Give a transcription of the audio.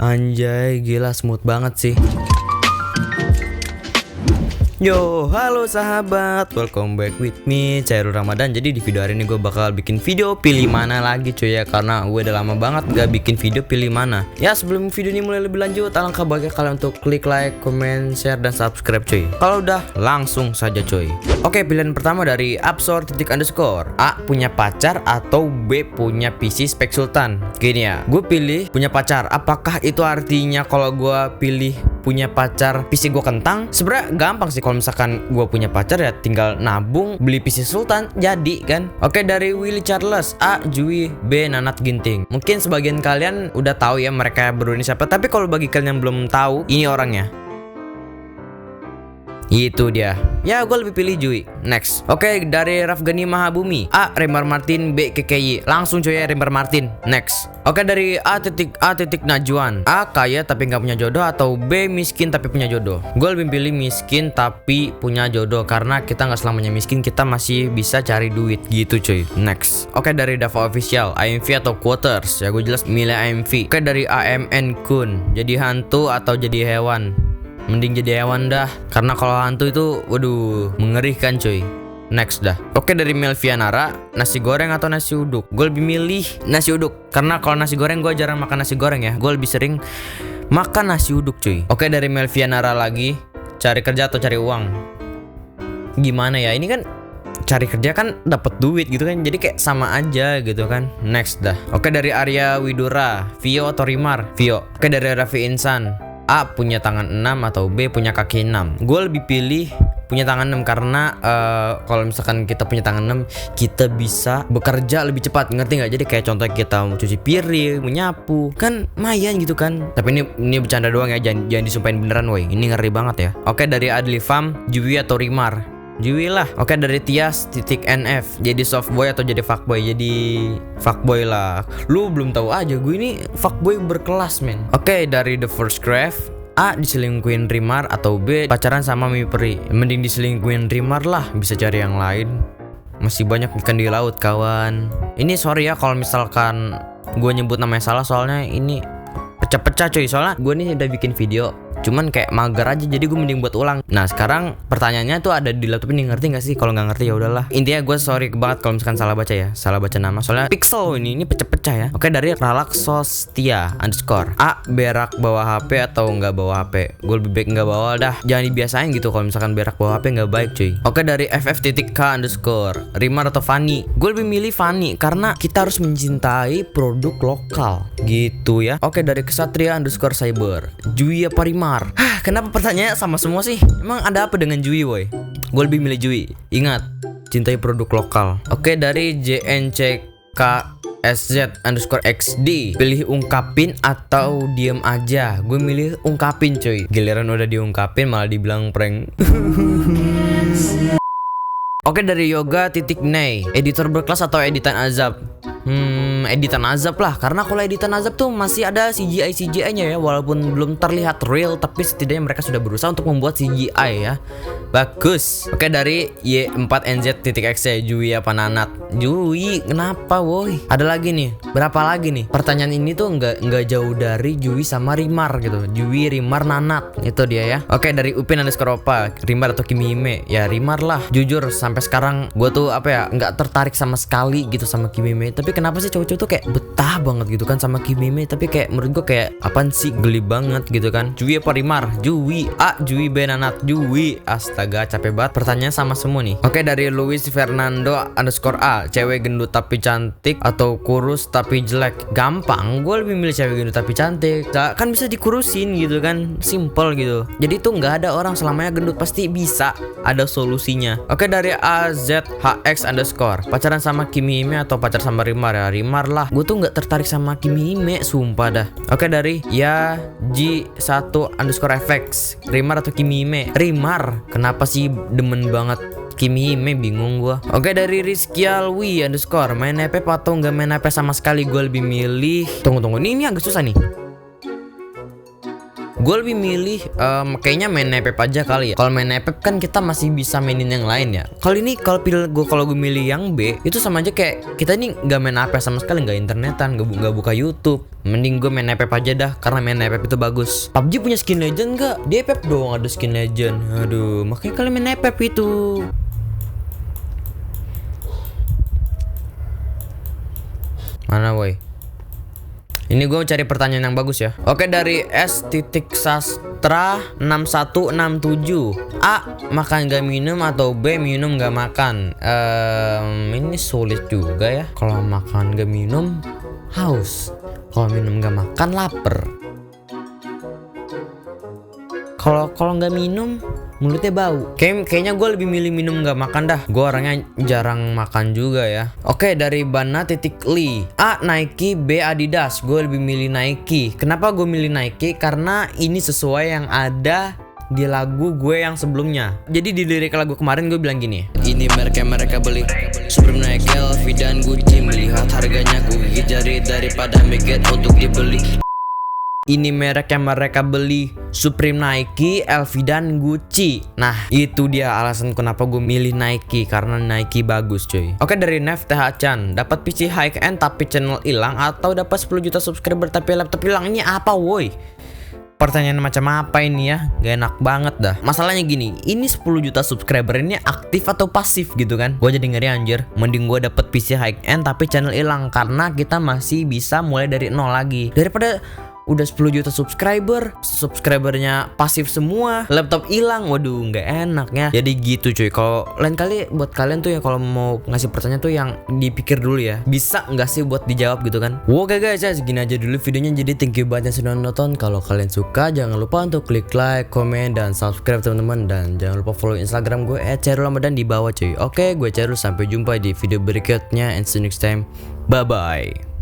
Anjay, gila smooth banget sih. Yo, halo sahabat, welcome back with me, Chairul Ramadan. Jadi di video hari ini gue bakal bikin video pilih mana lagi cuy ya. Karena gue udah lama banget gak bikin video pilih mana. Ya sebelum video ini mulai lebih lanjut, alangkah baiknya kalian untuk klik like, comment, share, dan subscribe cuy. Kalau udah, langsung saja cuy. Oke, pilihan pertama dari Absor __ A. Punya pacar atau B. Punya PC spek Sultan. Gini ya, gue pilih punya pacar. Apakah itu artinya kalau gue pilih punya pacar PC gue kentang? Sebenarnya gampang sih. Kalau misalkan gue punya pacar ya tinggal nabung beli PC Sultan, jadi kan. Oke, dari Willy Charles. A. Jui, B. Nanat Ginting. Mungkin sebagian kalian udah tahu ya mereka berdua ini siapa, tapi kalau bagi kalian yang belum tahu, ini orangnya. Itu dia. Ya gue lebih pilih Jui. Next. Oke, dari Rafgani Mahabumi. A. Remar Martin, B. KKY. Langsung cuy ya, Remar Martin. Next. Oke, dari A. Najwan. A. Kaya tapi nggak punya jodoh atau B. Miskin tapi punya jodoh. Gue lebih pilih miskin tapi punya jodoh, karena kita nggak selamanya miskin, kita masih bisa cari duit gitu cuy. Next. Oke, dari Dava Official. AMV atau Quarters? Ya gue jelas milih AMV. Oke, dari AMN Kun. Jadi hantu atau jadi hewan? Mending jadi hewan dah, karena kalau hantu itu waduh mengerikan cuy. Next dah. Oke, dari Melvianara. Nasi goreng atau nasi uduk? Gue lebih milih nasi uduk, karena kalau nasi goreng gue jarang makan nasi goreng ya. Gue lebih sering makan nasi uduk cuy. Oke, dari Melvianara lagi. Cari kerja atau cari uang? Gimana ya, ini kan cari kerja kan dapat duit gitu kan, jadi kayak sama aja gitu kan. Next dah. Oke, dari Arya Widura. Vio atau Rimar? Vio. Oke, dari Raffi Insan. A. Punya tangan 6 atau B. Punya kaki 6. Gue lebih pilih punya tangan 6 karena kalau misalkan kita punya tangan 6, kita bisa bekerja lebih cepat, ngerti nggak? Jadi kayak contoh kita mau cuci piring, menyapu, kan lumayan gitu kan. Tapi ini bercanda doang ya, jangan disumpahin beneran woi. Ini ngeri banget ya. Oke, dari Adli Fam. Jui atau Rimar? Jui lah. Oke, dari Tias_NF. Jadi softboy atau jadi fuckboy? Jadi fuckboy lah. Lu belum tahu aja, gue ini fuckboy berkelas men. Oke, dari The First Craft. A. Diselingkuhin Rimar atau B. Pacaran sama Mimi Peri? Mending diselingkuhin Rimar lah, bisa cari yang lain. Masih banyak ikan di laut kawan. Ini sorry ya kalau misalkan gue nyebut namanya salah, soalnya ini pecah-pecah cuy. Soalnya gue nih udah bikin video, cuman kayak mager aja, jadi gue mending buat ulang. Nah sekarang pertanyaannya tuh ada di laptop ini, ngerti nggak sih? Kalau nggak ngerti ya udahlah. Intinya gue sorry banget kalau misalkan salah baca ya, salah baca nama. Soalnya pixel ini pecah-pecah ya. Oke, dari Ralaxostia _ A. Berak bawa HP atau nggak bawa HP? Gue lebih baik nggak bawa dah. Jangan dibiasain gitu kalau misalkan berak bawa HP, nggak baik cuy. Oke, dari FF.K _ Rimar atau Fanny? Gue lebih milih Fanny karena kita harus mencintai produk lokal gitu ya. Oke, dari Kesatria _Cyber. Jui apa Rimar? Kenapa pertanyaannya sama semua sih? Emang ada apa dengan Jui woy? Gue lebih milih Jui. Ingat, cintai produk lokal. Oke, dari JNCKSZ_XD. Pilih ungkapin atau diem aja? Gue milih ungkapin cuy. Giliran udah diungkapin malah dibilang prank. Oke, dari Yoga_Nay. Editor berkelas atau editan azab? Editan azab lah, karena kalau editan azab tuh masih ada CGI-nya ya, walaupun belum terlihat real, tapi setidaknya mereka sudah berusaha untuk membuat CGI ya. Bagus. Oke, dari Y4NZ_XC. Jui apa Nanat? Jui. Kenapa woi? Ada lagi nih. Berapa lagi nih? Pertanyaan ini tuh nggak jauh dari Jui sama Rimar gitu. Jui, Rimar, Nanat. Itu dia ya. Oke, dari Upin _Opa. Rimar atau Kimi Hime? Ya Rimar lah. Jujur sampai sekarang gue tuh apa ya, nggak tertarik sama sekali gitu sama Kimi Hime. Tapi kenapa sih cowok-cowok tuh kayak betah banget gitu kan sama Kimi Hime? Tapi kayak menurut gue kayak apaan sih, geli banget gitu kan. Jui apa Rimar? Jui. A. Jui, B. Nanat? Jui. Astaga, capek banget. Pertanyaan sama semua nih. Oke, dari Luis Fernando _A. Cewek gendut tapi cantik atau kurus tapi jelek? Gampang, gue lebih milih cewek gendut tapi cantik. Kan bisa dikurusin gitu kan, simple gitu. Jadi tuh nggak ada orang selamanya gendut, pasti bisa ada solusinya. Oke, dari AZHX _ pacaran sama Kimi Hime atau pacar sama Rimar? Ya Rimar lah. Gue tuh nggak tertarik sama Kimi Hime, sumpah dah. Oke, dari ya G1_FX. Rimar atau Kimi Hime? Rimar. Kenapa sih demen banget Kimi Hime, bingung gua. Oke, dari Rizky Alwi _ main EP atau nggak main EP sama sekali? Gue lebih milih. Tunggu, ini agak susah nih. Gue lebih milih kayaknya main nepep aja kali ya. Kalau main nepep kan kita masih bisa mainin yang lain ya. Kali ini kalau gue milih yang B, itu sama aja kayak kita ini nggak main apa sama sekali, nggak internetan, nggak buka YouTube. Mending gue main nepep aja dah, karena main nepep itu bagus. PUBG punya skin legend nggak? Dia nepep doang ada skin legend. Aduh, makanya kalian main nepep itu. Mana woi? Ini gue cari pertanyaan yang bagus ya. Oke, dari S.Sastra 6167. A. Makan gak minum, atau B. Minum gak makan? Ini sulit juga ya. Kalau makan gak minum, haus. Kalau minum gak makan, lapar. Kalau nggak minum, mulutnya bau. Kayaknya gue lebih milih minum nggak makan dah. Gue orangnya jarang makan juga ya. Oke, dari Bana.Li. A. Nike, B. Adidas. Gue lebih milih Nike. Kenapa gue milih Nike? Karena ini sesuai yang ada di lagu gue yang sebelumnya. Jadi di lirik lagu kemarin gue bilang gini, ini merek yang mereka beli, Supreme, Nike, LV dan Gucci. Melihat harganya gue gigit jari daripada mikir untuk dibeli. Ini merek yang mereka beli, Supreme, Nike, LV dan Gucci. Nah, itu dia alasan kenapa gue milih Nike, karena Nike bagus cuy. Oke, dari Nev TH Chan. Dapat PC high end tapi channel hilang, atau dapat 10 juta subscriber tapi laptop hilang? Ini apa woi? Pertanyaan macam apa ini ya? Gak enak banget dah. Masalahnya gini, ini 10 juta subscriber ini aktif atau pasif gitu kan? Gue jadi ngeri anjir. Mending gue dapet PC high end tapi channel hilang, karena kita masih bisa mulai dari nol lagi, daripada udah 10 juta subscribernya pasif semua, laptop hilang. Waduh, nggak enak ya. Jadi gitu cuy. Kalau lain kali buat kalian tuh ya, kalau mau ngasih pertanyaan tuh yang dipikir dulu ya, bisa nggak sih buat dijawab gitu kan. Oke guys ya, segini aja dulu videonya. Jadi thank you banget yang sudah nonton. Kalau kalian suka, jangan lupa untuk klik like, komen, dan subscribe teman-teman. Dan jangan lupa follow Instagram gue @chairulramadan di bawah cuy. Oke, gue Chairul, sampai jumpa di video berikutnya, and see you next time. Bye bye.